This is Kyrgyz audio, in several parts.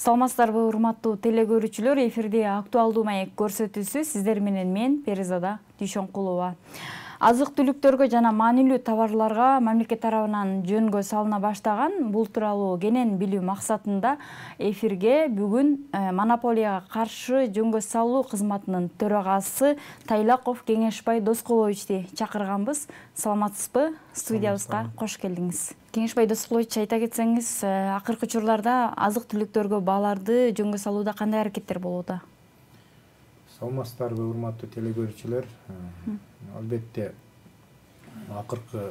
Саламатсыздарбы, урматтуу телекөрүүчүлөр, эфирде актуалдуу маек көрсөтүүсү сиздер менен мен Перизада Дүйшөнкулова. Азык-түлүктөргө жана маанилүү товарларга мамлекет тарабынан жөнгө салына баштаган бул тууралуу кенен билүү максатында эфирге бүгүн монополияга каршы жөнгө салуу кызматынын төрагасы Тайлаков Кеңешбай Доскуловичти чакырганбыз. Саламатсызбы? Студиябызга кош келдиңиз. Кеңешбай Доскулович, айта кетсеңиз, акыркы учурларда азык-түлүктөргө бааларды жөнгө салууда кандай аракеттер болууда? Саламатсыздарбы, урматтуу телекөрүүчүлөр. Албетте акыркы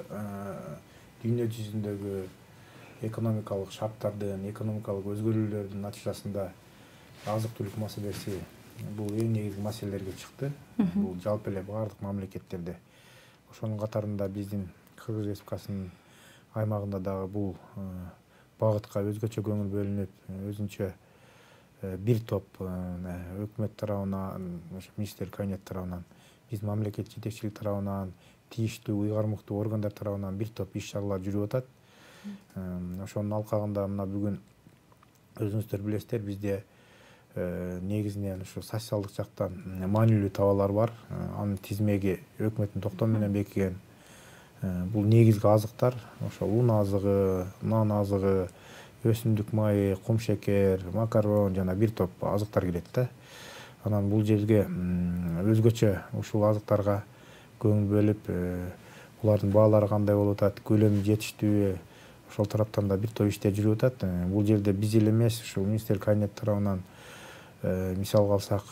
дүйнө жүзүндөгү экономикалык шарттардын, экономикалык өзгөрүүлөрдүн натыйжасында азык-түлүк маселеси бул эң негизги маселелерге чыкты. Бул жалпы эле бардык мамлекеттерде. Ошонун катарында биздин Кыргыз Республикасынын аймагында дагы бул багытка өзгөчө көңүл бөлүнүп, өзүнчө бир топ өкмөт тарабынан, министрлик кабинет тарабынан, биз мамлекет жетекчилик тарабынан, тийиштүү уйгармыктуу органдар тарабынан бир топ иш-чаралар жүрүп атат. Ошонун алкагында мына бүгүн өзүңүздөр билесиздер, бизде негизинен ушу социалдык жактан маанилүү товарлар бар. Анын тизмеги өкмөттүн токтому менен бекиген. Бул негизги азыктар, ошо ун азыгы, нан азыгы, өсүмдүк майы, кум шекер, макарон жана бир топ азыктар кирет да. Анан бул жерге өзгөчө ушул азыктарга көңүл бөлүп, булардын баалары кандай болуп атат, көлөмү жетиштүүбү, ошол тараптан да бир топ иштер жүрүп атат. Бул жерде биз эле эмес, ушул министрлик кабинет тарабынан мисалга алсак,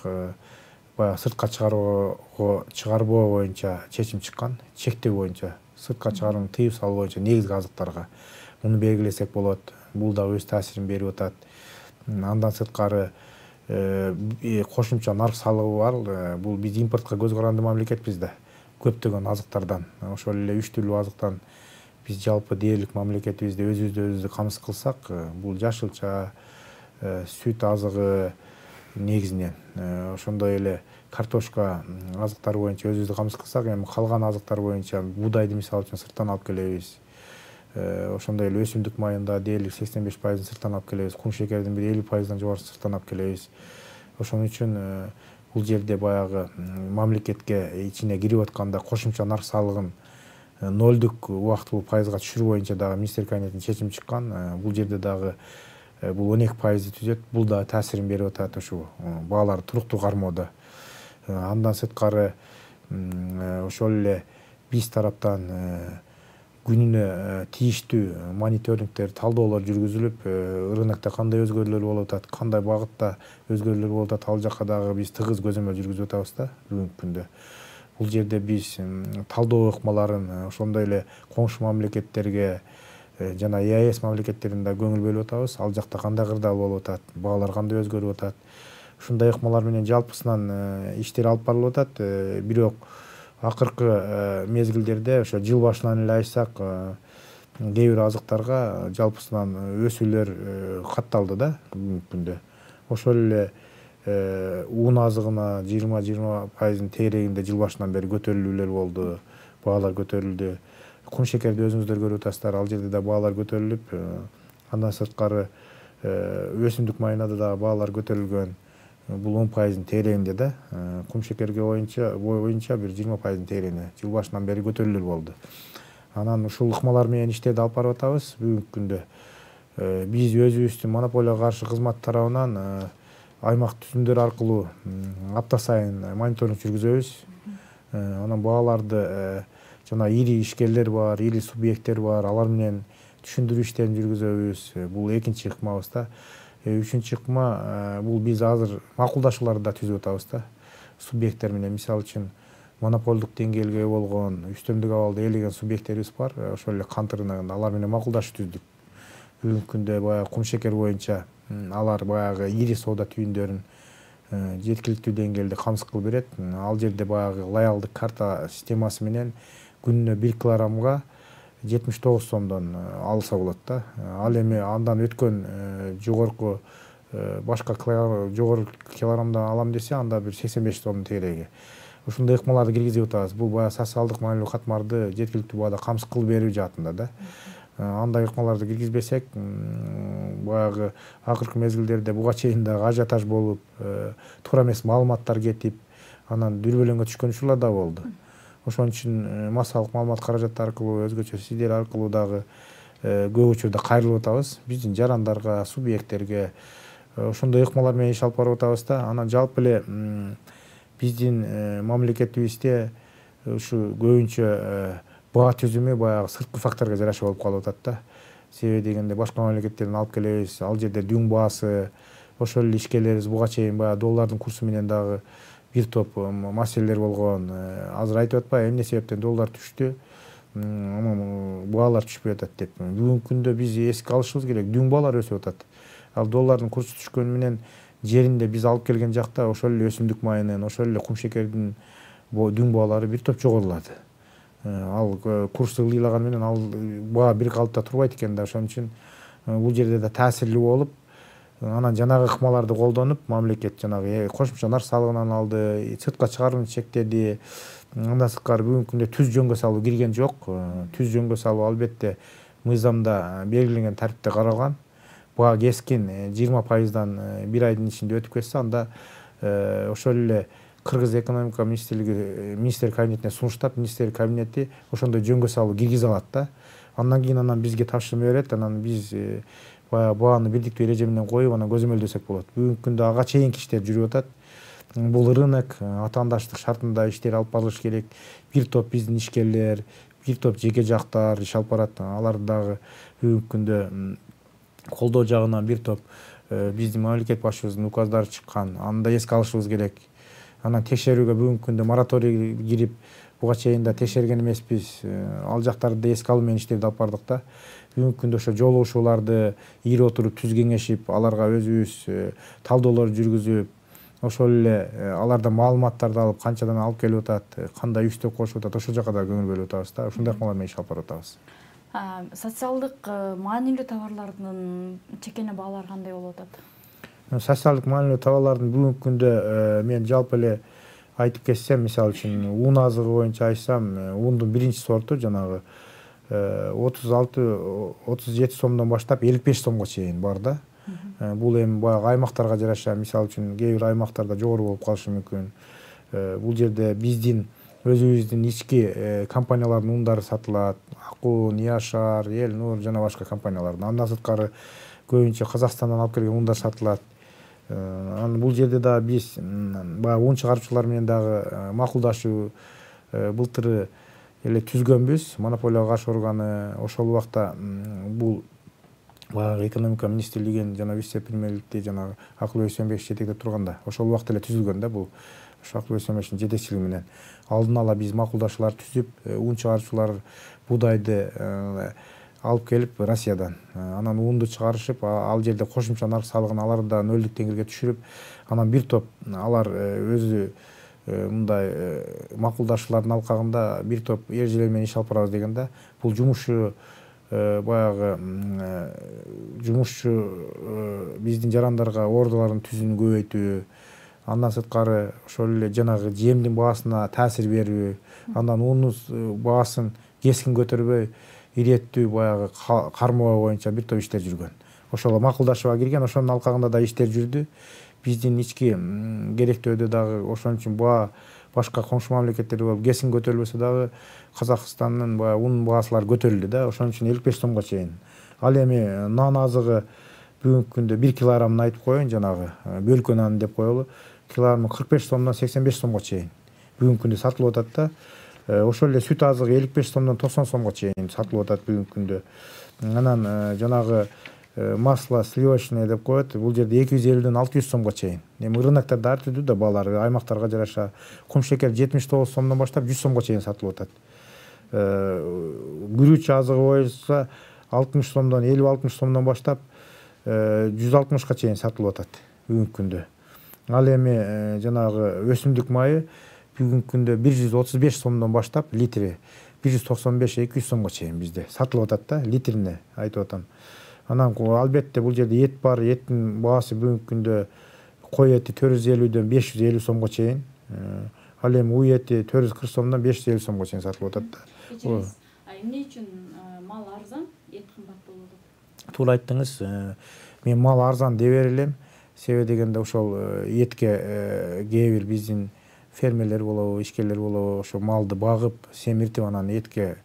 баягы сыртка чыгарбоо боюнча чечим чыккан, чектөө боюнча, сыртка чыгарууну тыюу салуу боюнча негизги азыктарга муну белгилесек болот. Бул да өз таасирин берип атат. Андан сырткары кошумча нарк салыгы бар. Бул биз импортко көз каранды мамлекетпиз да. Көптөгөн азыктардан, ошол эле 3 түрлүү азыктан биз жалпы дээрлик мамлекетибизде өзүбүздү камсыз кылсак, бул жашылча, сүт азыгы негизинен, ошондой эле картошка азыктары боюнча өзүбүздү камсыз кылсак, эми калган азыктар боюнча буудайды мисалы үчүн сырттан алып келебиз. Ошондой эле өсүмдүк майында дээрлик 85% сырттан алып келебиз, кум шекердин бир 50% жогорусу сырттан алып келебиз. Ошон үчүн бул жерде баягы мамлекетке ичине кирип атканда кошумча нарк салыгын 0 убактылуу пайызга түшүрүү боюнча дагы министрлик кабинетинин чечими чыккан. Бул жерде дагы бул 12% түзөт. Бул да таасирин берип атат ушу баалар туруктуу кармоодо. Андан сырткары ошол эле биз тараптан күнүнө тийиштүү мониторингдер, талдоолор жүргүзүлүп, рынокто кандай өзгөрүүлөр болуп атат, кандай багытта өзгөрүүлөр болуп атат, ал жакка дагы биз тыгыз көзөмөл жүргүзүп атабыз да бүгүнкү күндө. Бул жерде биз талдоо ыкмаларын ошондой эле коңшу мамлекеттерге жана ЕАЭС мамлекеттерине да көңүл бөлүп атабыз. Ал жакта кандай кырдаал болуп атат, баалар кандай өзгөрүп атат. Ушундай ыкмалар менен жалпысынан иштер алып барылып атат. Бирок акыркы мезгилдерде ошо жыл башынан эле айтсак, кээ бир азыктарга жалпысынан өсүүлөр катталды да бүгүнкү күндө. Ошол эле ун азыгына 20% тегерегинде жыл башынан бери көтөрүлүүлөр болду, баалар көтөрүлдү. Кум шекерди өзүңүздөр көрүп атасыздар, ал жерде да баалар көтөрүлүп, андан сырткары өсүмдүк майына да баалар көтөрүлгөн. Бул 10% тегерегинде да, кум шекерге боюнча бир 20% тегерегинде жыл башынан бери көтөрүлүлөр болду. Анан ушул ыкмалар менен иштерди алып барып атабыз бүгүнкү күндө. Биз өзүбүздүн монополияга каршы кызмат тарабынан аймак түзүмдөр аркылуу апта сайын мониторинг жүргүзөбүз. Анан бааларды жана ири ишкерлер бар, ири субъекттер бар, алар менен түшүндүрүү иштерин жүргүзөбүз. Бул экинчи ыкмабыз да. Үчүнчү ыкма, бул биз азыр макулдашууларды да түзүп атабыз да. Субъекттер менен, мисалы үчүн, монополдук деңгээлге ээ болгон, үстөмдүк абалды ээлеген субъекттерибиз бар. Ошол эле кант рыногунда алар менен макулдашуу түздүк. Бүгүнкү күндө баягы кум шекер боюнча алар баягы ири соода түйүндөрүн жеткиликтүү деңгээлде камсыз кылып берет. Ал жерде баягы лоялдык карта системасы менен күнүнө 1 килограммга 79 сомдон алса болот да. Ал эми андан өткөн жогорку башка жогору килограммдан алам десе, анда бир 85 сом тегереги. Ушундай ыкмаларды киргизип атабыз. Бул баягы социалдык маанилүү катмарды жеткиликтүү баада камсыз кылып берүү жаатында да. андай ыкмаларды киргизбесек, баягы акыркы мезгилдерде буга чейин дагы ажиотаж болуп, туура эмес маалыматтар кетип, анан дүрбөлөңгө түшкөн учурлар да болду. Ошон үчүн массалык маалымат каражаты аркылуу, өзгөчө сиздер аркылуу дагы көп учурда кайрылып атабыз. Биздин жарандарга, субъекттерге ошондой ыкмалар менен иш алып барып атабыз да. Анан жалпы эле биздин мамлекетибизде ушу көбүнчө баа түзүмү баягы сырткы факторго жараша болуп калып атат да. Себеби дегенде башка мамлекеттерден алып келебиз, ал жерде дүң баасы, ошол эле ишкерлерибиз буга чейин баягы доллардын курсу менен дагы бир топ маселелер болгон. Азыр айтып атпайбы, эмне себептен доллар түштү, баалар түшпөй атат деп. Бүгүнкү күндө биз эске алышыбыз керек, дүң баалар өсүп атат. Ал доллардын курсу түшкөнү менен жеринде биз алып келген жакта ошол эле өсүмдүк майынын, ошол эле кумшекердин дүң баалары бир топ жогорулады. Ал курс ылдыйлаган менен ал баа бир калыпта турбайт экен да. Ошон үчүн бул жерде да таасирлүү болуп, анан жанагы ыкмаларды колдонуп, мамлекет жанагы кошумча нарк салыгынан алды, сыртка чыгарууну чектеди. Андан сырткары бүгүнкү күндө түз жөнгө салуу кирген жок. Түз жөнгө салуу албетте мыйзамда белгиленген тартипте каралган. Баа кескин 20%дан бир айдын ичинде өтүп кетсе, анда ошол эле Кыргыз экономика министрлиги, министр кабинетине сунуштап, министр кабинети ошондой жөнгө салуу киргизе алат да. Андан кийин биз тапшырма берет, анан биз бааны бирдиктүү эреже менен коюп, анан көзөмөлдөсөк болот. Бүгүнкү күндө ага чейинки иштер жүрүп атат. Бул рынок атаандаштык шартында иштер алып барылыш керек. Бир топ биздин ишкерлер, бир топ жеке жактар иш алып барат. Алар дагы бүгүнкү күндө колдоо жагынан бир топ биздин мамлекет башчыбыздын указдары чыккан. Аны да эске алышыбыз керек. Анан текшерүүгө бүгүнкү күндө мораторий кирип, буга чейин да текшерген эмеспиз. Ал жактарды эске алуу менен иштерди алып бардык да. Бүгүнкү күндө ошо жолугушууларды ири отуруп түз кеңешип, аларга өзүбүз талдоолор жүргүзүп, ошол эле алардан маалыматтарды алып, канчадан алып келип атат, кандай үстөп коюшуп атат, ошол жака да көңүл бөлүп атабыз да. Ошондой ыкмалар менен иш алып барып атабыз. Социалдык маанилүү товарлардын чекене баалары кандай болуп атат? Социалдык маанилүү товарлардын бүгүнкү күндө мен жалпы эле айтып кетсем, мисалы үчүн un азыгы боюнча айтсам, ундун биринчи сорту жанагы 36-37 сомдон баштап 55 сомго чейин бар да. Бул эми баягы аймактарга жараша, мисалы үчүн кээ бир аймактарда жогору болуп калышы мүмкүн. Бул жерде биздин өзүбүздүн ички компаниялардын ундары сатылат. Акун, Яшар, Эл Нур жана башка компаниялардын. Андан сырткары көбүнчө Казакстандан алып келген ундар сатылат. Анан бул жерде да биз баягы ун чыгаруучулар менен дагы макулдашуу былтыры эле түзгөнбүз. Монополияга каршы органы ошол убакта бул баягы экономика министрлигин жана вице-премьерликти жанагы Акылбек Өсөнбекович жетектеп турганда ошол убакта эле түзүлгөн да бул. Ошо Акылбек Өсөнбековичтин жетекчилиги менен алдын ала биз макулдашуулар түзүп, ун чыгаруучулар будайды алып келип Россиядан, анан унду чыгарышып, ал жерде кошумча нарк салыгын аларды да нөлдүк деңгээлге түшүрүп, анан бир топ алар өзү мындай макулдашуулардын алкагында бир топ эрежелер менен иш алып барабыз дегенде, бул жумушчу баягы жумушчу биздин жарандарга ордуларын түзүүнү көбөйтүү, андан сырткары ошол эле жанагы жемдин баасына таасир берүү, андан унун баасын кескин көтөрбөй, иреттүү баягы кармоо боюнча бир топ иштер жүргөн. Ошол макулдашууга кирген, ошонун алкагында да иштер жүрдү. Биздин ички керектөөдө дагы ошон үчүн баа башка коңшу мамлекеттерде болуп кескин көтөрүлбөсө дагы Казакстандын баягы ун баасылары көтөрүлдү да, ошон үчүн 55 сомго чейин. Ал эми нан азыгы бүгүнкү күндө 1 килограммын айтып коеюн, жанагы бөлкө нан деп коелу, килограммы 45 сомдон 85 сомго чейин бүгүнкү күндө сатылып атат да. Ошол эле сүт азыгы 55 сомдон 90 сомго чейин сатылып атат бүгүнкү күндө. Анан жанагы масло сливочное деп коет, бул жерде 250ден 600 сомго чейин. Эми рыноктарда ар түрдүү да баалар, аймактарга жараша. Кумшекер 79 сомдон баштап 100 сомго чейин сатылып атат. Күрүч азыгы боюнча 60 сомдон 50-60 сомдон баштап 160га чейин сатылып атат бүгүнкү күндө. Ал эми жанагы өсүмдүк майы бүгүнкү күндө 135 сомдон баштап литри 195-200 сомго чейин бизде сатылып атат да, литрине айтып атам. Анан албетте бул жерде эт бар, эттин баасы бүгүнкү күндө кой эти 450дөн 550 сомго чейин. Ал эми уй эти 440 сомдон 550 сомго чейин сатылып атат да. Эмне үчүн мал арзан, эт кымбат болот деп? Туура айттыңыз. Мен мал арзан деп берелем. Себеби дегенде ошол этке кээ бир биздин фермерлер болобу, ишкерлер болобу, ошо малды багып, семиртип анан этке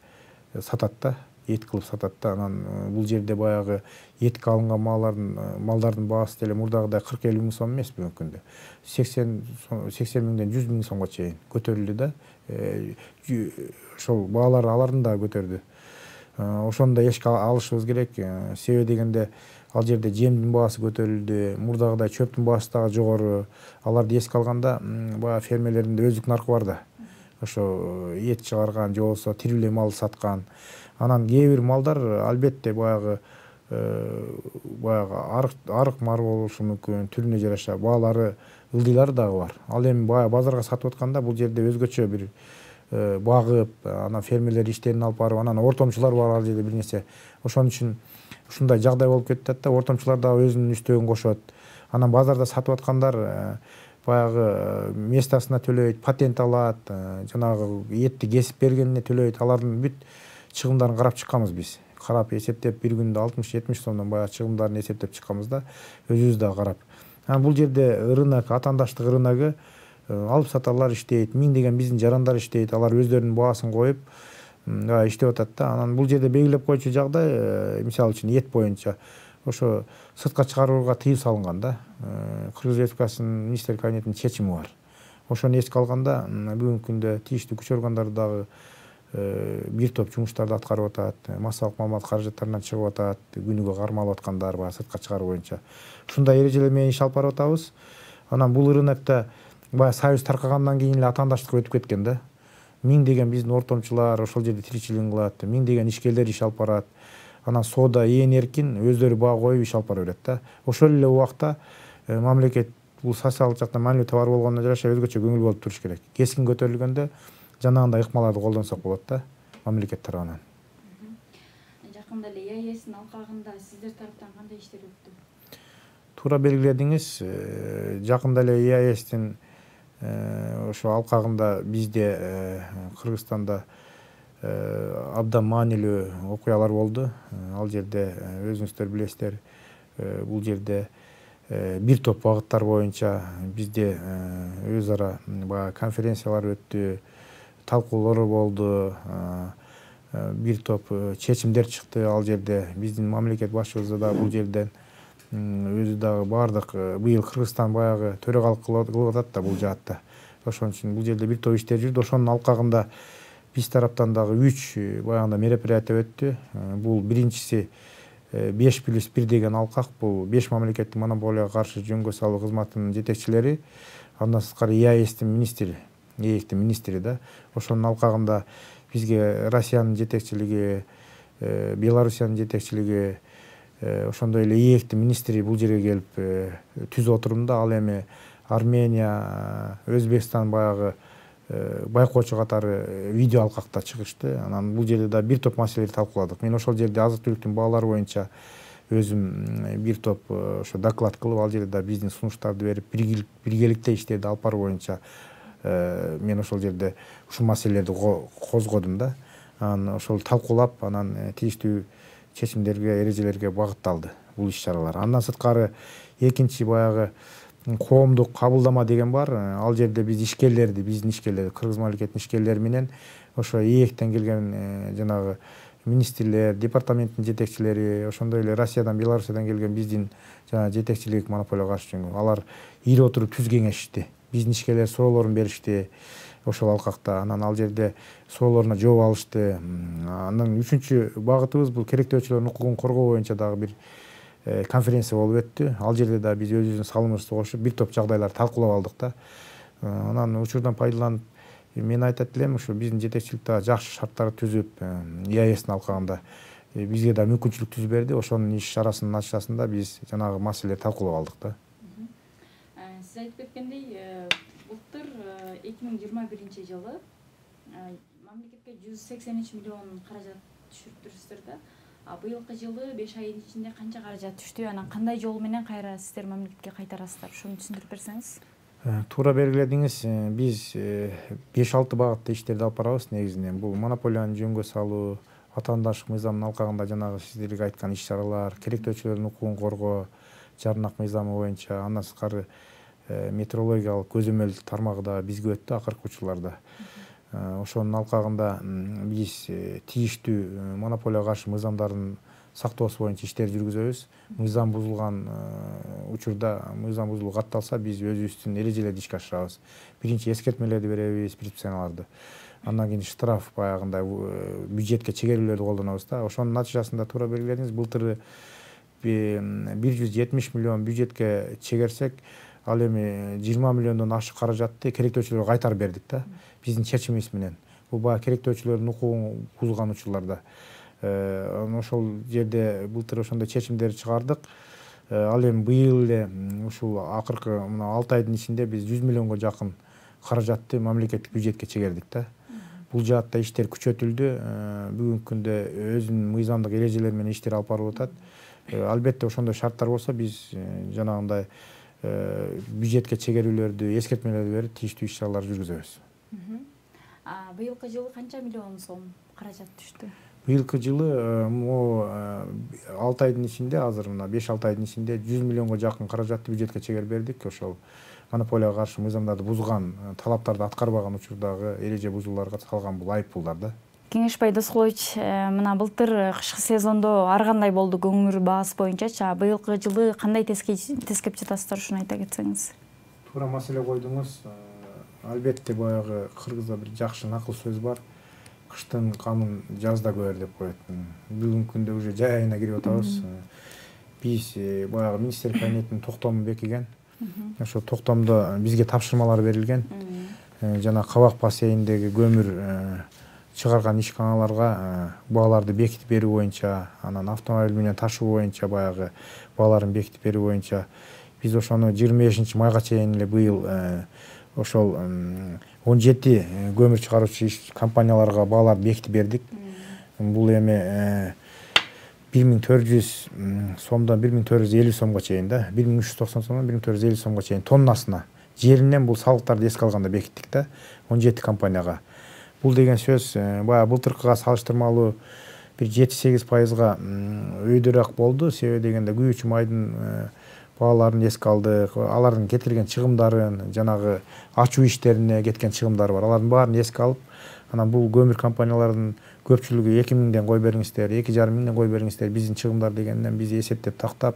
сатат да, эт кылып сатат да. Анан бул жерде баягы этке алынган малдардын баасы деле мурдагыдай 40-50 миң сом эмес бүгүнкү күндө. 80 миңден 100 миң сомго чейин көтөрүлдү да. Ошол баалар алардын да көтөрдү. Ошону да эске алышыбыз керек. Себеби дегенде ал жерде жемдин баасы көтөрүлдү, мурдагыдай чөптүн баасы дагы жогору. Аларды эске алганда баягы фермерлердин да өздүк наркы бар да. Ошо эт чыгарган же болбосо тирүүлөй мал саткан. Анан кээ бир малдар албетте баягы арык мар болушу мүмкүн, түрүнө жараша баалары ылдыйлары дагы бар. Ал эми баягы базарга сатып атканда бул жерде өзгөчө бир багып, анан фермерлер иштерин алып барып, анан ортомчулар бар ал жерде бир нерсе. Ошон үчүн ушундай жагдай болуп кетет да, ортомчулар дагы өзүнүн үстөгүн кошот. Анан базарда сатып аткандар баягы местасына төлөйт, патент алат, жанагы этти кесип бергенине төлөйт. Алардын бүт чыгымдарын карап чыкканбыз биз. Карап эсептеп бир күндө 60-70 сомдон баягы чыгымдарын эсептеп чыкканбыз да, өзүбүз да карап. Бул жерде рынок, атаандаштык рыногу алып сатарлар иштейт, миңдеген биздин жарандар иштейт, алар өздөрүнүн баасын коюп иштеп атат да. Анан бул жерде белгилеп койчу жагдай, мисалы үчүн эт боюнча ошо сыртка чыгарууга тыюу салынган да. Кыргыз Республикасынын министрлик кабинетинин чечими бар. Ошону эске алганда бүгүнкү күндө тийиштүү күч органдары дагы бир топ жумуштарды аткарып атат, массалык маалымат каражаттарынан чыгып атат, күнүгө кармалып аткандар баягы сыртка чыгаруу боюнча. Ушундай эрежелер менен иш алып барып атабыз. Анан бул рынокто баягы союз таркагандан кийин эле атаандаштыкка өтүп кеткен да. Миңдеген биздин ортомчулар ошол жерде тиричилигин кылат, миңдеген ишкерлер иш алып барат. Анан соода ээн эркин өздөрү баа коюп иш алып бара берет да. Ошол эле убакта мамлекет бул социалдык жактан маанилүү товар болгонуна жараша өзгөчө көңүл болуп туруш керек. Кескин көтөрүлгөндө жанагындай ыкмаларды колдонсок болот да, мамлекет тарабынан. Жакында эле ЯЭСтин алкагында сиздер тараптан кандай иштер өттү? Туура белгиледиңиз. Жакында эле ЯЭСтин ошо алкагында бизде Кыргызстанда абдан маанилүү окуялар болду. Ал жерде өзүңүздөр билесиздер, бул жерде бир топ багыттар боюнча бизде өз ара баягы конференциялар өттү, талкуулар болду, бир топ чечимдер чыкты. Ал жерде биздин мамлекет башчыбыз да бул жерден өзү дагы бардык быйыл Кыргызстан баягы төрагалык кылып атат да бул жаатта. Ошон үчүн бул жерде бир топ иштер жүрдү. Ошонун алкагында биз тараптан дагы 3 баягында мероприятие өттү. Бул биринчиси 5+1 деген алкак. Бул 5 мамлекеттин монополияга каршы жөнгө салуу кызматынын жетекчилери, андан сырткары ЯЭСтин министри да. Ошонун алкагында бизге Россиянын жетекчилиги, Белоруссиянын жетекчилиги, ошондой эле ИЭКтин министри бул жерге келип түз отурумда. Ал эми Армения, Өзбекстан баягы байкоочу катары видео алкакта чыгышты. Анан бул жерде да бир топ маселелерди талкууладык. Мен ошол жерде азык-түлүктүн баалары боюнча өзүм бир топ ошо доклад кылып, ал жерде да биздин сунуштарды берип, биргеликте иштерди алып баруу боюнча мен ошол жерде ушул маселелерди козгодум да. Анан ошол талкуулап, анан тийиштүү чечимдерге, эрежелерге багытталды бул иш-чаралар. Андан сырткары экинчи баягы коомдук кабылдама деген бар. Ал жерде биз ишкерлерди, биздин ишкерлерди, Кыргыз мамлекетинин ишкерлери менен ошо ИЭКтен келген жанагы министрлер, департаменттин жетекчилери, ошондой эле Россиядан, Белоруссиядан келген биздин жана жетекчилик монополияга каршы жөнгө. Алар ири отуруп түз кеңешишти. Биздин ишкерлер суроолорун беришти ошол алкакта. Анан ал жерде суроолоруна жооп алышты. Андан үчүнчү багытыбыз бул керектөөчүлөрдүн укугун коргоо боюнча дагы бир конференция болуп өттү. Ал жерде да биз өзүбүздүн салымыбызды кошуп бир топ жагдайларды талкуулап алдык да. Анан учурдан пайдаланып мен айтат элем, ушу биздин жетекчилик да жакшы шарттарды түзүп, ЯЭСтин алкагында бизге да мүмкүнчүлүк түзүп берди. Ошонун иш чарасынын натыйжасында биз жанагы маселелерди талкуулап алдык да. Сиз айтып кеткендей, былтыр 2021 жылы мамлекетке 183 миллион каражат түшүрүптүрсүздөр да. Быйылкы жылы 5 айдын ичинде канча каражат түштү? Анан кандай жол менен кайра сиздер мамлекетке кайтарасыздар? Ошону түшүндүрүп берсеңиз. Туура белгиледиңиз. Биз 5-6 багытта иштерди алып барабыз негизинен. Бул монополияны жөнгө салуу, ватандаштык мыйзамдын алкагында жанагы сиздерге айткан иш-чаралар, керектөөчүлөрдүн укугун коргоо, жарнак мыйзамы боюнча, андан сырткары метрологиялык көзөмөл тармагы да бизге өттү акыркы учурларда. Ошонун алкагында биз тийиштүү монополияга каршы мыйзамдардын сактоосу боюнча иштер жүргүзөбүз. Мыйзам бузулган учурда, мыйзам бузулуу катталса, биз өзүбүздүн эрежелерди ишке ашырабыз. Биринчи эскертмелерди беребиз, предписанияларды. Андан кийин штраф баягындай бюджетке чегерүүлөрдү колдонобуз да. Ошонун натыйжасында туура белгиледиңиз, былтыр 170 миллион бюджетке чегерсек, ал эми 20 миллиондон ашык каражатты керектөөчүлөргө кайтарып бердик да. Биздин чечимибиз менен. Бул баягы керектөөчүлөрдүн укугун бузган учурларда. Ошол жерде былтыр ошондой чечимдерди чыгардык. Ал эми быйыл эле ушул акыркы мына 6 айдын ичинде биз 100 миллионго жакын каражатты мамлекеттик бюджетке чегердик да. Бул жаатта иштер күчөтүлдү. Бүгүнкү күндө өзүнүн мыйзамдык эрежелери менен иштер алып барылып атат. Албетте ошондой шарттар болсо биз жанагындай бюджетке чегерүүлөрдү, эскертмелерди берип, тийиштүү иш-чаралар жүргүзөбүз. Быйылкы жылы канча миллион сом каражат түштү? Быйылкы жылы 6 айдын ичинде, азыр мына 5-6 айдын ичинде 100 миллионго жакын каражатты бюджетке чегерип бердик. Ошол монополияга каршы мыйзамдарды бузган, талаптарды аткарбаган учурдагы эреже бузууларга салган бул айыппулдар да. Кеңешбай Доскулович, мына былтыр кышкы сезондо ар кандай болду көмүр баасы боюнча? Быйылкы жылы кандай тескеп жатасыздар, ушуну айта кетсеңиз? Туура маселе койдуңуз. Албетте баягы кыргызда бир жакшы накыл сөз бар. Кыштын камын жазда көрөр деп коет. Бүгүнкү күндө уже жай айына кирип атабыз. Биз баягы министр кабинетинин токтому бекиген. Ошо токтомдо бизге тапшырмалар берилген. Жана Кабак бассейниндеги көмүр чыгарган ишканаларга бааларды бекитип берүү боюнча, анан автомобиль менен ташуу боюнча баягы бааларын бекитип берүү боюнча биз ошону 25 майга чейин эле быйыл ошол 17 көмүр чыгаруучу компанияларга бааларды бекитип бердик. Бул эми 1400 сомдон 1450 сомго чейин да, 1390 сомдон 1450 сомго чейин тоннасына жеринен бул салыктарды эске алганда бекиттик да, 17 компанияга. Бул деген сөз баягы былтыркыга салыштырмалуу бир 7-8%га өйдөрөөк болду. Себеби дегенде күйүүчү майдын бааларын эске алдык, алардын кетирген чыгымдарын, жанагы ачуу иштерине кеткен чыгымдар бар. Алардын баарын эске алып, анан бул көмүр компанияларынын көпчүлүгү 2000ден кой бериңиздер, 2500ден кой бериңиздер, биздин чыгымдар дегенден биз эсептеп тактап,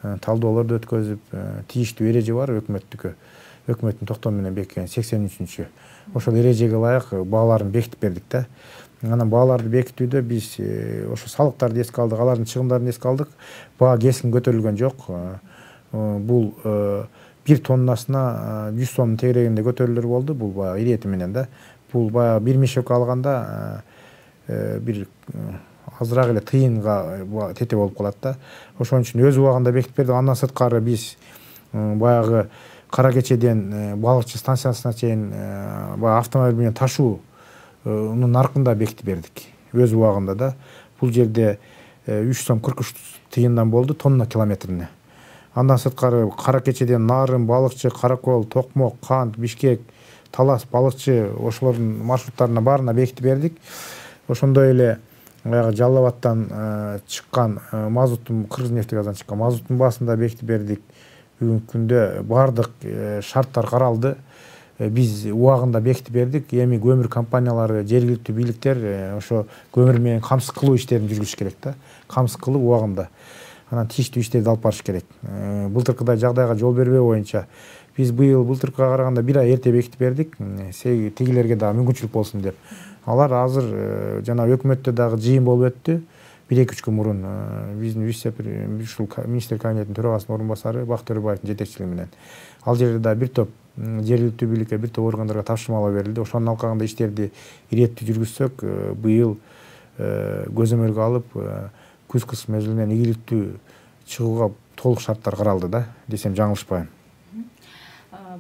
талдоолорду өткөзүп, тийиштүү эреже бар өкмөттүкү. Өкмөттүн токтому менен бекиген 83-чү. Ошол эрежеге ылайык бааларын бекитип бердик да. Анан бааларды бекитүүдө биз ошо салыктарды эске алдык, алардын чыгымдарын эске алдык. Баа кескин көтөрүлгөн жок. Бул 1 тоннасына 100 сом тегерегинде көтөрүлөр болду. Бул баягы ирети менен да. Бул баягы бир мешок алганда бир азыраак эле тыйынга тете болуп калат да. Ошон үчүн өз убагында бекитип бердик. Андан сырткары биз баягы Кара Кечеден балыкчы станциясына чейин баягы автомобиль менен ташуунун наркында бекитип бердик. Өз убагында да. Бул жерде 3 сом 43 тыйындан болду тонна километрине. Андан сырткары Кара Кечеден Нарын, Балыкчы, Каракол, Токмок, Кант, Бишкек, Талас, Балыкчы ошолордун маршруттарына баарына бекитип бердик. Ошондой эле баягы Жалал Абадтан чыккан мазуттун, Кыргызнефтегаздан чыккан мазуттун баасында бекитип бердик. Бүгүнкү күндө бардык шарттар каралды. Биз убагында бекитип бердик. Эми көмүр компаниялары, жергиликтүү бийликтер ошо көмүр менен камсыз кылуу иштерин жүргүзүш керек да. Камсыз кылып убагында. Анан тийиштүү иштерди алып барыш керек. Былтыркыдай жагдайга жол бербөө боюнча биз быйыл былтыркыга караганда 1 ай эрте бекитип бердик. Тигилерге дагы мүмкүнчүлүк болсун деп. Алар азыр жана өкмөттө дагы жыйын болуп өттү. 1-2 күн мурун биздин ушул министр кабинетинин төрагасынын орун басары Бактыгүл Төрөбаевдин жетекчилиги менен ал жерде да бир топ жергиликтүү бийликке, бир топ органдарга тапшырмалар берилди. Ошонун алкагында иштерди иреттүү жүргүзсөк, быйыл көзөмөлгө алып күз кыш мезгилинен ийгиликтүү чыгууга толук шарттар каралды да, десем жаңылышпайм.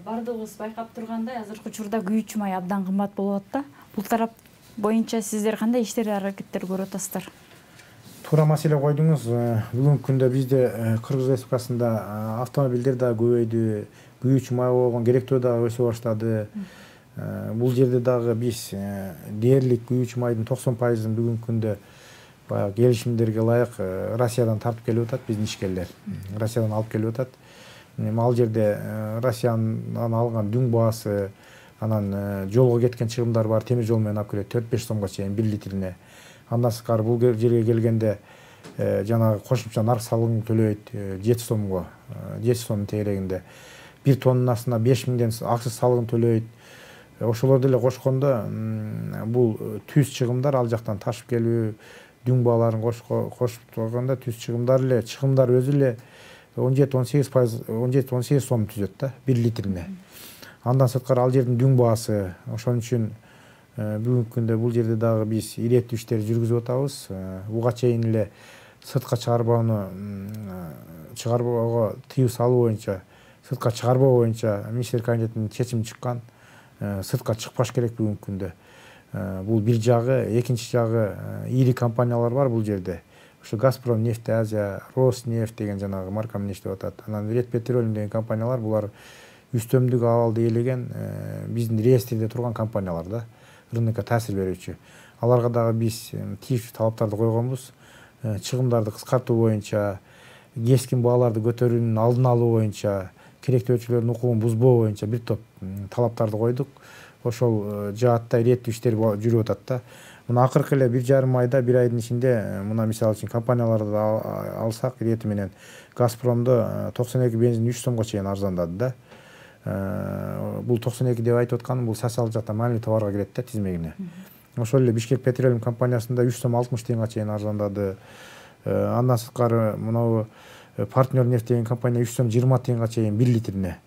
Бардыгыбыз байкап тургандай, азыркы учурда күйүүчү май абдан кымбат болуп атат да. Бул тарап боюнча сиздер кандай иштер аракеттер көрүп атасыздар? Туура маселе койдуңуз. Бүгүнкү күндө бизде Кыргыз Республикасында автомобилдер да көбөйдү, күйүүчү май болгон керектөө да өсө баштады. Бул жерде дагы биз дээрлик күйүүчү майдын 90%ын бүгүнкү күндө баягы келишимдерге ылайык Россиядан тартып келип атат биздин ишкерлер. Россиядан алып келип атат. Ал жерде Россиянан алган дүң баасы, анан жолго кеткен чыгымдар бар, темир жол менен алып келет 4-5 сомго чейин 1 литрине. Андан сырткары бул жерге келгенде жанагы кошумча нарк салыгын төлөйт 7 сомго, 7 сом тегерегинде. 1 тоннасына 5000ден акча салыгын төлөйт. Ошолорду эле кошкондо бул түз чыгымдар ал жактан ташып келүү, дүң бааларын кошуп койгондо түз чыгымдар өзү эле 17-18%, 17-18 сом түзөт да 1 литрине. Андан сырткары ал жердин дүң баасы, ошон үчүн бүгүнкү күндө бул жерде дагы биз иреттүү иштер жүргүзүп атабыз. Буга чейин эле сыртка чыгарбоого тыюу салуу боюнча, сыртка чыгарбоо боюнча министрлик кабинетинин чечими чыккан. Сыртка чыкпаш керек бүгүнкү күндө. Бул бир жагы, экинчи жагы ири компаниялар бар бул жерде. Ошо Газпром нефть Азия, Роснефть деген жанагы марка менен иштеп атат. Анан Ред Петролиум деген компаниялар булар үстөмдүк абалды ээлеген биздин реестрде турган компаниялар да, рынокко таасир берүүчү. Аларга дагы биз тийиштүү талаптарды койгонбуз. Чыгымдарды кыскартуу боюнча, кескин бааларды көтөрүүнүн алдын алуу боюнча, керектөөчүлөрдүн укугун бузбоо боюнча бир топ талаптарды койдук. Ошол жаатта иреттүү иштер жүрүп атат да. Мына акыркы эле 1,5 айда, 1 айдын ичинде мына мисалы үчүн компанияларды алсак, ирети менен Газпромдо 92 бензин 3 сомго чейин арзандады да. Бул 92 деп айтып атканым бул социал жактан маанилүү товарга кирет да тизмегине. Ошол эле Бишкек Петролиум компаниясында 3 сом 60 тыйынга чейин арзандады. Андан сырткары мынау Партнер нефть деген компания 3 сом 20 тыйынга чейин 1 литрине.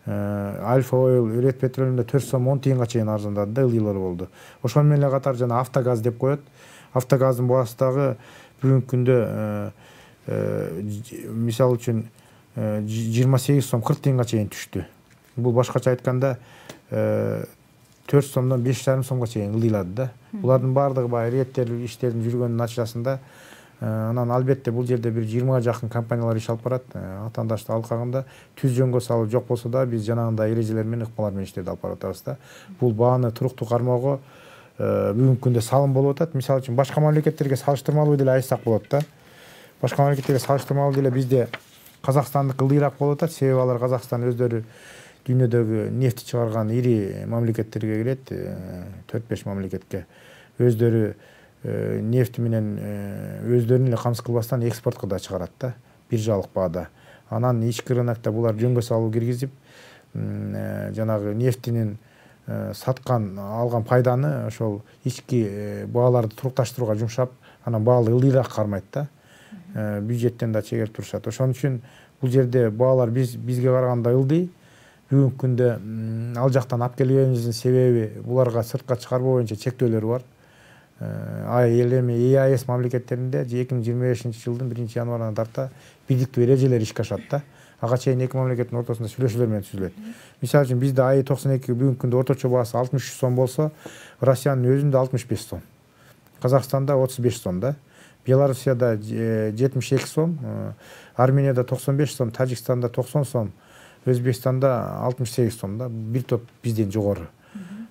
Альфа Ойл, Ред Петролиумда 4 сом 10 тыйынга чейин арзандады да, ылдыйлар болду. Ошол менен эле катар жана Автогаз деп коет. Автогаздын баасы дагы бүгүнкү күндө мисалы үчүн 28 сом 40 тыйынга чейин түштү. Бул башкача айтканда 4 сомдон 5,5 сомго чейин ылдыйлады да. Булардын баардыгы баягы реттер иштердин жүргөнүнүн натыйжасында. Анан албетте бул жерде бир 20га жакын компаниялар иш алып барат. Атандашты алкагында түз жөнгө салуу жок болсо да биз жанагындай эрежелер менен, ыкмалар менен иштерди алып барып атабыз да. Бул бааны туруктуу кармоого бүгүнкү күндө салым болуп атат. Мисалы үчүн башка мамлекеттерге салыштырмалуу деле айтсак болот да. Башка мамлекеттерге салыштырмалуу деле бизде Казакстандык ылдыйраак болуп атат. Себеби алар Казакстан өздөрү дүйнөдөгү нефть чыгарган ири мамлекеттерге кирет, 4-5 мамлекетке. Өздөрү нефть менен өздөрүн эле камсыз кылбастан экспортко да чыгарат да, биржалык баада. Анан ички рынокто булар жөнгө салуу киргизип, жанагы нефтинин саткан алган пайданы ошол ички бааларды турукташтырууга жумшап, анан баалы ылдыйраак кармайт да. Бюджеттен да чегерип турушат. Ошон үчүн бул жерде баалар бизге караганда ылдый. Бүгүнкү күндө ал жактан алып келбеибиздин себеби буларга сыртка чыгарбоо боюнча чектөөлөр бар. ЕАЭС мамлекеттеринде 2025 жылдын 1-январынан тарта бирдиктүү эрежелер ишке ашат да. Ага чейин эки мамлекеттин ортосунда сүйлөшүүлөр менен түзүлөт. Мисалы үчүн бизде АИ 92 бүгүнкү күндө орточо баасы 63 сом болсо, Россиянын өзүндө 65 сом. Казакстанда 35 сом да. Белоруссияда 72 сом, Арменияда 95 сом, Тажикстанда 90 сом, Өзбекстанда 68 сом да. Бир топ бизден жогору.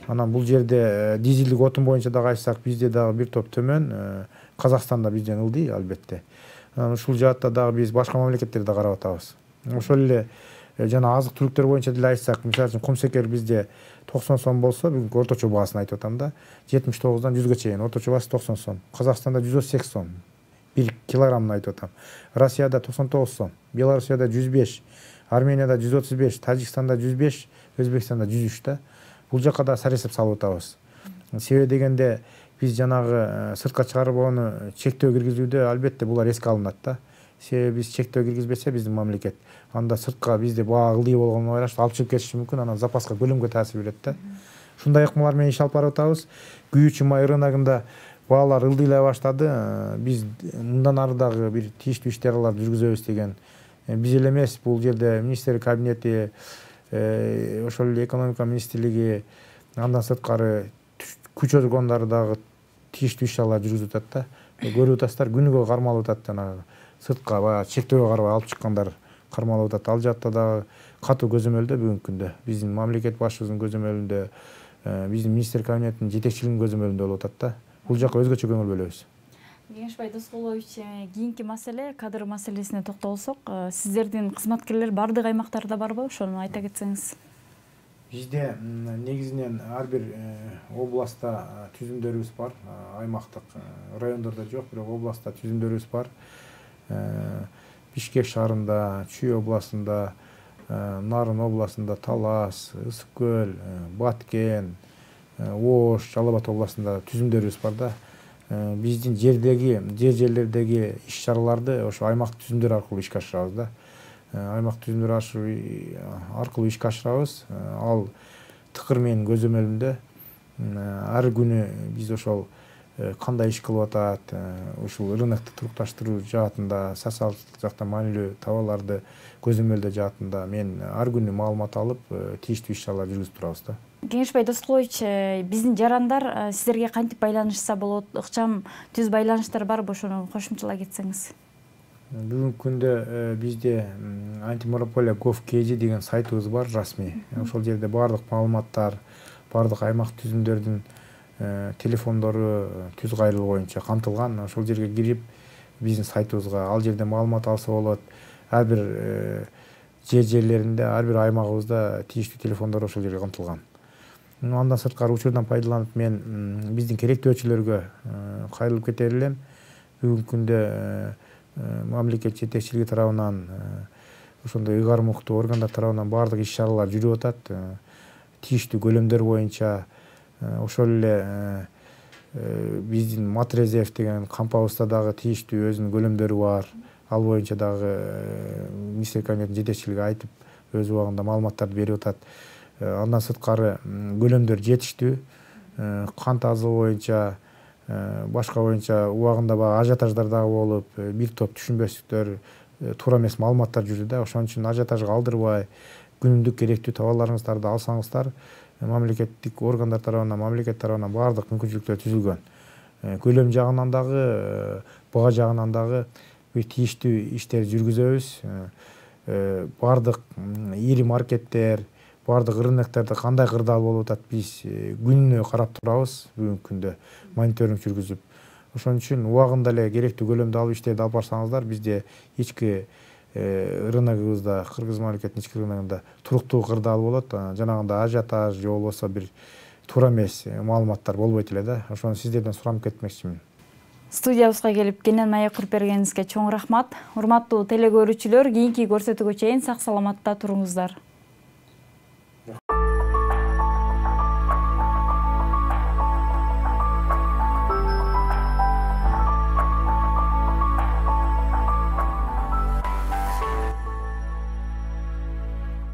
Анан бул жерде дизелдик отун боюнча дагы айтсак, бизде дагы бир топ төмөн, Казакстанда бизден ылдый албетте. Ушул жаатта дагы биз башка мамлекеттерди да карап атабыз. Ошол эле жана азык түлүктөр боюнча деле айтсак, мисалы үчүн кумсекер бизде 90 сом болсо, бүгүнкү орточо баасын айтып атам да, 79дан 100га чейин орточо баасы 90 сом. Казакстанда 138 сом. 1 килограммын айтып атам. Россияда 99 сом, Белоруссияда 105, Арменияда 135, Тажикстанда 105, Өзбекстанда 103 да. Бул жака да саресеп салып атабыз. Себеби дегенде биз жанагы сыртка чыгарбоону чектөө киргизүүдө албетте булар эске алынат да. Себеби биз чектөө киргизбесе биздин мамлекет, анда сыртка бизде баа ылдый болгонуна байланыштуу алып чыгып кетиши мүмкүн, анан запаска көлөмгө таасир берет да. Ушундай ыкмалар менен иш алып барып атабыз. Күйүүчү май рыногунда баалар ылдыйлай баштады. Биз мындан ары дагы бир тийиштүү иштераларды жүргүзөбүз деген. Биз эле эмес, бул жерде министрлик кабинети, ошол эле экономика министрлиги, андан сырткары күч органдары дагы тийиштүү иш-чаралар жүргүзүп атат да. Көрүп атасыздар, күнүгө кармалып атат, жанагы сыртка баягы чектөөгө карабай алып чыккандар кармалып атат. Ал жакта дагы катуу көзөмөлдө бүгүнкү күндө биздин мамлекет башчыбыздын көзөмөлүндө биздин министр кабинетинин жетекчилигинин көзөмөлүндө болуп атат да. Бул жакка өзгөчө көңүл бөлөбүз. Кеңешбай Доскулович, кийинки маселе кадр маселесине токтолсок, сиздердин кызматкерлер бардык аймактарда барбы? Ошону айта кетсеңиз. Бизде негизинен ар бир областта түзүмдөрүбүз бар, аймактык райондордо жок, бирок областта түзүмдөрүбүз бар. Бишкек шаарында, Чүй областында, Нарын областында, Талас, Ысык көл, Баткен, Ош, Жалал Абад областында түзүмдөрүбүз бар да. Биздин жерлердеги иш чараларды ошо аймактык түзүмдөр аркылуу ишке ашырабыз да. Аймактык түзүмдөр аркылуу ишке ашырабыз. Ал тыкыр менин көзөмөлүндө ар күнү биз ошол кандай иш кылып атат, ушул рынокду турукташтыруу жаатында, социалдык жакта маанилүү товарларды көзөмөлдөө жаатында мен ар күнү маалымат алып, тийиштүү иш чаралар жүргүзүп турабыз да. Кеңешбай Доскулович, биздин жарандар сиздерге кантип байланышса болот? Ыкчам түз байланыштар барбы? Ошону кошумчалай кетсеңиз. Бүгүнкү күндө бизде антимонополия gov.kz деген сайтыбыз бар, расмий. Ошол жерде бардык маалыматтар, бардык аймак түзүмдөрдүн телефондору түз кайрылуу боюнча камтылган. Ошол жерге кирип, биздин сайтыбызга ал жерде маалымат алса болот. Ар бир жерлеринде, ар бир аймагыбызда тийиштүү телефондор ошол жерге камтылган. Андан сырткары учурдан пайдаланып мен биздин керектөөчүлөргө кайрылып кетер элем. Бүгүнкү күндө мамлекет жетекчилиги тарабынан, ошондой ыйгарым уктуу органдар тарабынан бардык иш чаралар жүрүп атат. Тийиштүү көлөмдөр боюнча ошол эле биздин Матрезев деген кампабызда дагы тийиштүү өзүнүн көлөмдөрү бар. Ал боюнча дагы министр кабинетинин жетекчилиги айтып, өз убагында маалыматтарды берип атат. Андан сырткары көлөмдөр жетиштүү. Кант азыгы боюнча, башка боюнча убагында баягы ажиотаждар дагы болуп, бир топ түшүнбөстүктөр, туура эмес маалыматтар жүрдү да. Ошон үчүн ажиотажга алдырбай, күнүмдүк керектүү товарларыңыздарды алсаңыздар, мамлекеттик органдар тарабынан, мамлекет тарабынан бардык мүмкүнчүлүктөр түзүлгөн. Көлөм жагынан дагы, баа жагынан дагы тийиштүү иштер жүргүзөбүз. Бардык ири маркеттер, бардык рыноктарда кандай кырдаал болуп атат, биз күнүнө карап турабыз бүгүнкү күндө мониторинг жүргүзүп. Ошон үчүн убагында эле керектүү көлөмдө алып иштерди алып барсаңыздар, бизде ички рыногубузда, Кыргыз мамлекетинин ички рыногунда туруктуу кырдаал болот. Жанагындай ажиотаж же болбосо бир туура эмес маалыматтар болбойт эле да. Ошону сиздерден суранып кетмекчимин. Студиябызга келип кенен маек куруп бергениңизге чоң рахмат. Урматтуу телекөрүүчүлөр, кийинки көрсөтүүгө чейин сак саламатта туруңуздар.